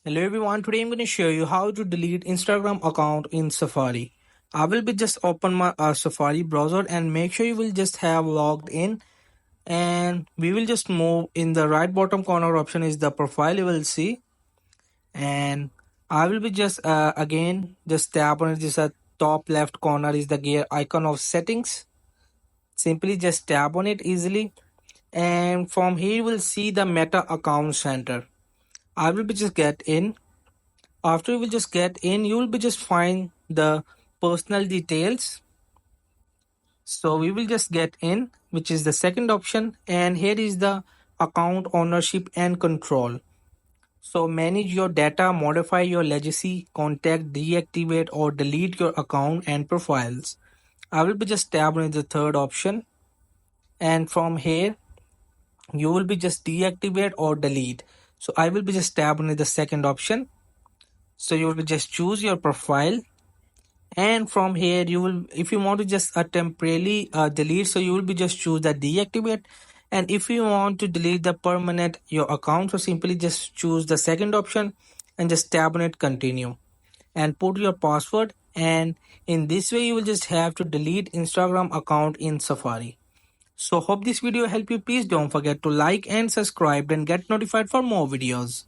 Hello everyone, today I'm going to show you how to delete Instagram account in Safari. I will be just open my Safari browser and make sure you will just have logged in, and we will just move in the right bottom corner option is the profile you will see, and I will be just again just tap on it. This top left corner is the gear icon of settings. Simply just tap on it easily, and from here you will see the meta account center. I will be just get in. After you will just get in, you will be just find the personal details. So we will just get in, which is the second option, and here is the account ownership and control. So manage your data, modify your legacy, contact, deactivate or delete your account and profiles. I will be just tab on the third option, and from here you will be just deactivate or delete. So I will be just tab on the second option. So you will just choose your profile, and from here you will, if you want to just temporarily delete, so you will be just choose that deactivate, and if you want to delete the permanent your account, so simply just choose the second option and just tab on it continue and put your password, and in this way you will just have to delete Instagram account in Safari. So hope this video helped you. Please don't forget to like and subscribe and get notified for more videos.